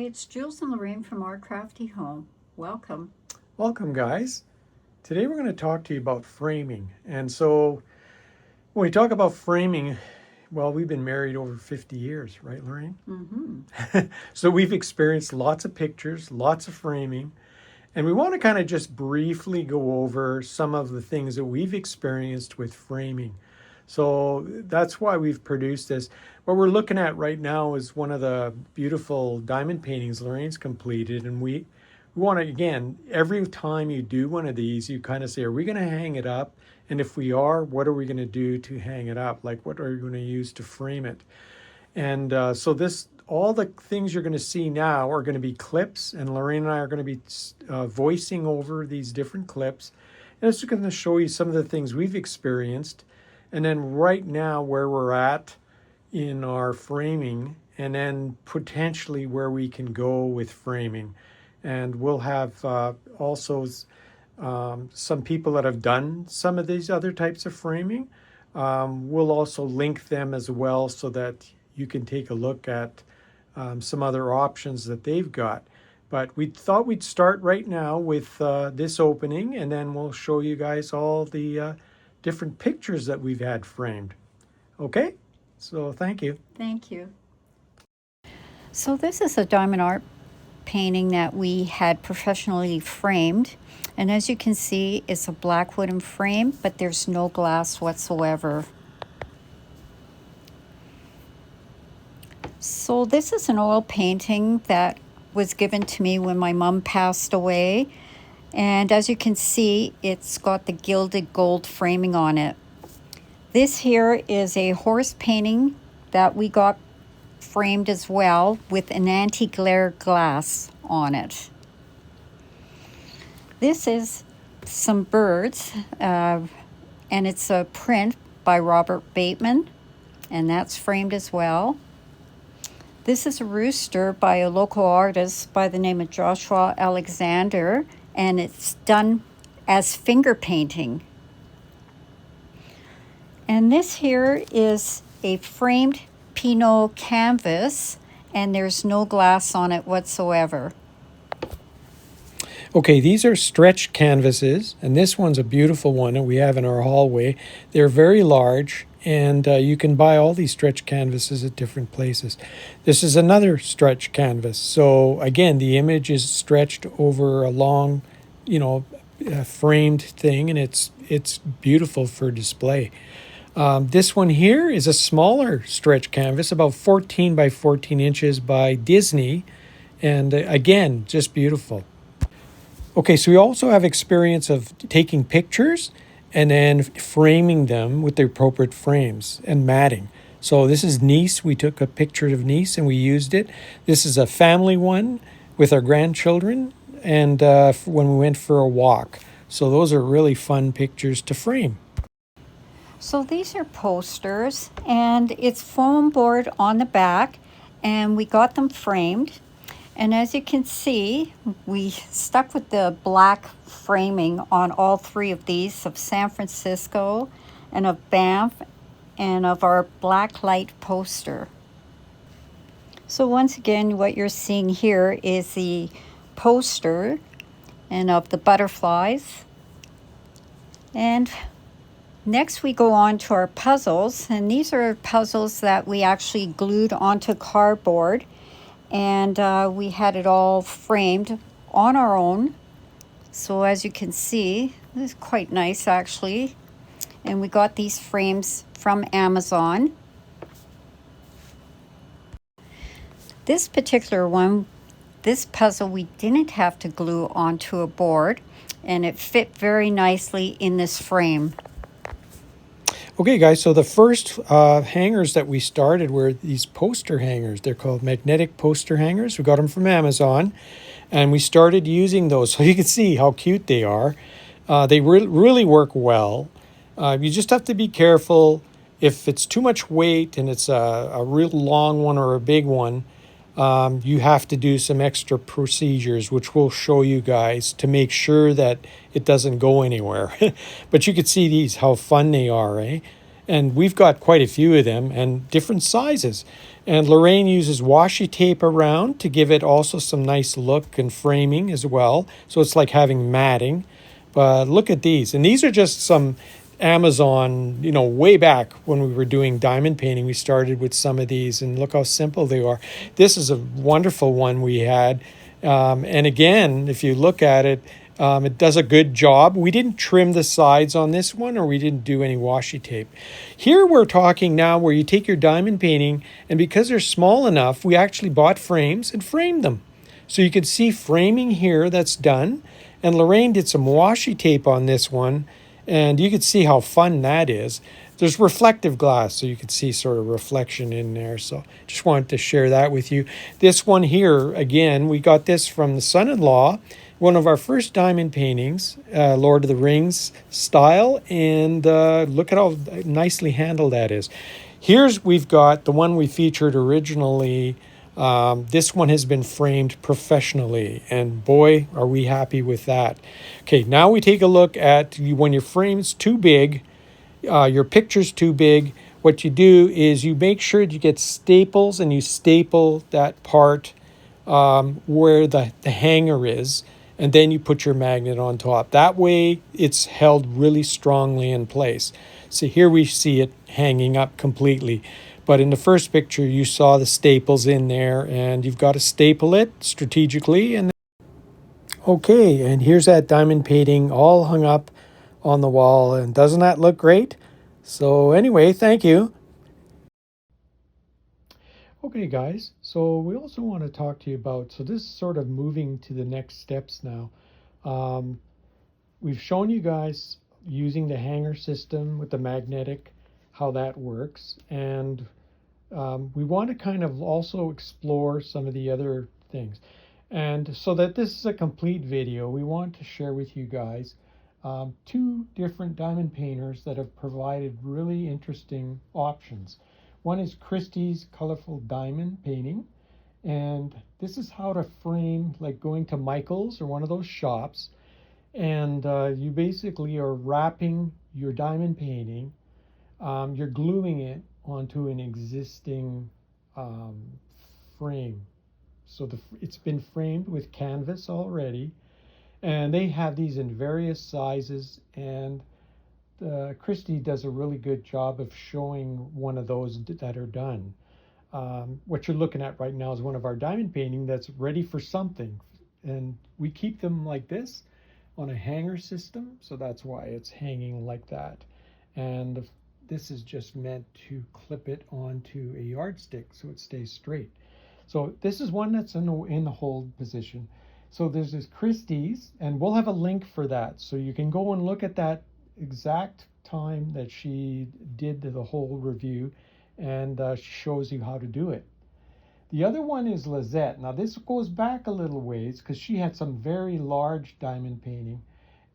it's Jules and Lorraine from Our Crafty Home. Welcome. Welcome, guys. Today we're going to talk to you about framing. And so when we talk about framing, well, we've been married over 50 years, right, Lorraine? Mm-hmm. So we've experienced lots of pictures, lots of framing, and we want to kind of just briefly go over some of the things that we've experienced with framing. So that's why we've produced this. What we're looking at right now is one of the beautiful diamond paintings Lorraine's completed, and we want to, again, every time you do one of these, you kind of say, are we going to hang it up? And if we are, what are we going to do to hang it up? Like, what are we going to use to frame it? And so all the things you're going to see now are going to be clips, and Lorraine and I are going to be voicing over these different clips. And it's going to show you some of the things we've experienced, and then right now where we're at in our framing, and then potentially where we can go with framing. And we'll have also some people that have done some of these other types of framing. We'll also link them as well so that you can take a look at some other options that they've got. But we thought we'd start right now with this opening, and then we'll show you guys all the different pictures that we've had framed. Okay? So thank you. Thank you. So this is a diamond art painting that we had professionally framed. And as you can see, it's a black wooden frame, but there's no glass whatsoever. So this is an oil painting that was given to me when my mom passed away. And as you can see, it's got the gilded gold framing on it. This here is a horse painting that we got framed as well with an anti-glare glass on it. This is some birds, and it's a print by Robert Bateman, and that's framed as well. This is a rooster by a local artist by the name of Joshua Alexander, and it's done as finger painting. And this here is a framed Pinot canvas, and there's no glass on it whatsoever. Okay, these are stretch canvases, and this one's a beautiful one that we have in our hallway. They're very large, and you can buy all these stretch canvases at different places. This is another stretch canvas. So again, the image is stretched over a long, framed thing, and it's beautiful for display. This one here is a smaller stretch canvas, about 14 by 14 inches by Disney, and again, just beautiful. Okay, so we also have experience of taking pictures and then framing them with the appropriate frames and matting. So this is Nice. We took a picture of Nice and we used it. This is a family one with our grandchildren and when we went for a walk. So those are really fun pictures to frame. So these are posters, and it's foam board on the back, and we got them framed. And as you can see, we stuck with the black framing on all three of these, of San Francisco and of Banff and of our black light poster. So once again, what you're seeing here is the poster and of the butterflies. And next we go on to our puzzles, and these are puzzles that we actually glued onto cardboard. And we had it all framed on our own. So as you can see, this is quite nice actually. And we got these frames from Amazon. This particular one, this puzzle, we didn't have to glue onto a board, and it fit very nicely in this frame. Okay, guys, so the first hangers that we started were these poster hangers. They're called magnetic poster hangers. We got them from Amazon, and we started using those. So you can see how cute they are. They really work well. You just have to be careful. If it's too much weight and it's a real long one or a big one, you have to do some extra procedures, which we'll show you guys to make sure that it doesn't go anywhere. But you can see these, how fun they are, eh? And we've got quite a few of them and different sizes. And Lorraine uses washi tape around to give it also some nice look and framing as well. So it's like having matting. But look at these. And these are just some Amazon, way back when we were doing diamond painting. We started with some of these, and look how simple they are. This is a wonderful one we had. And again, if you look at it, it does a good job. We didn't trim the sides on this one, or we didn't do any washi tape. Here we're talking now where you take your diamond painting, and because they're small enough, we actually bought frames and framed them. So you can see framing here that's done. And Lorraine did some washi tape on this one, and you can see how fun that is. There's reflective glass, so you can see sort of reflection in there. So just wanted to share that with you. This one here, again, we got this from the son-in-law, one of our first diamond paintings, Lord of the Rings style, and look at how nicely handled that is. We've got the one we featured originally. This one has been framed professionally, and boy, are we happy with that. Okay, now we take a look at when your frame's too big, your picture's too big. What you do is you make sure you get staples, and you staple that part where the hanger is, and then you put your magnet on top. That way it's held really strongly in place. So here we see it hanging up completely. But in the first picture, you saw the staples in there, and you've got to staple it strategically. And okay, and here's that diamond painting all hung up on the wall. And doesn't that look great? So anyway, thank you. Okay, guys, so we also want to talk to you about, so this is sort of moving to the next steps now. We've shown you guys using the hanger system with the magnetic, how that works. And we want to kind of also explore some of the other things. And so that this is a complete video, we want to share with you guys two different diamond painters that have provided really interesting options. One is Christy's Colorful Diamond Painting, and this is how to frame, like going to Michael's or one of those shops, and you basically are wrapping your diamond painting, you're gluing it onto an existing frame. So it's been framed with canvas already, and they have these in various sizes, and Christy does a really good job of showing one of those that are done. What you're looking at right now is one of our diamond painting that's ready for something, and we keep them like this on a hanger system, so that's why it's hanging like that. And this is just meant to clip it onto a yardstick so it stays straight. So this is one that's in the hold position. So there's this Christie's, and we'll have a link for that, so you can go and look at that exact time that she did the whole review, and she shows you how to do it. The other one is Lisette. Now this goes back a little ways because she had some very large diamond painting,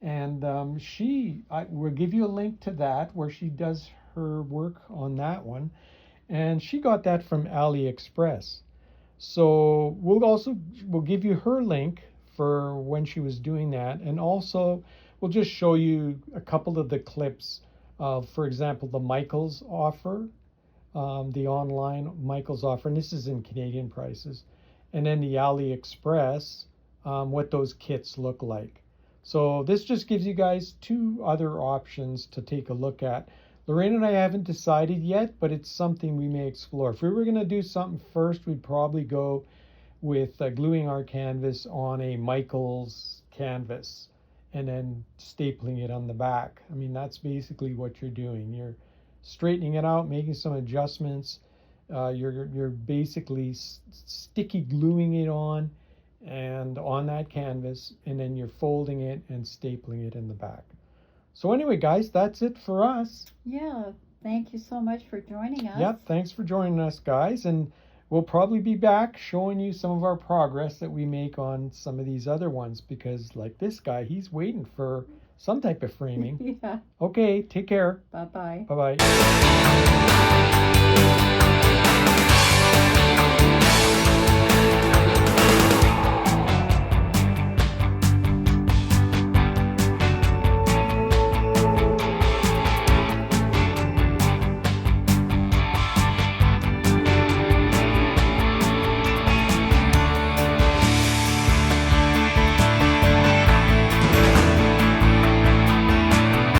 and we'll give you a link to that where she does her work on that one, and she got that from AliExpress. So we'll give you her link for when she was doing that, and also we'll just show you a couple of the clips of, for example, the Michael's offer, the online Michael's offer, and this is in Canadian prices, and then the AliExpress, what those kits look like. So this just gives you guys two other options to take a look at. Lorraine and I haven't decided yet, but it's something we may explore. If we were going to do something first, we'd probably go with gluing our canvas on a Michael's canvas and then stapling it on the back. I mean, that's basically what you're doing. You're straightening it out, making some adjustments. You're basically sticky gluing it on that canvas, and then you're folding it and stapling it in the back. So anyway, guys, that's it for us. Yeah, thank you so much for joining us. Yep, thanks for joining us, guys, and we'll probably be back showing you some of our progress that we make on some of these other ones, because like this guy, he's waiting for some type of framing. Yeah. Okay, take care. Bye-bye. Bye-bye.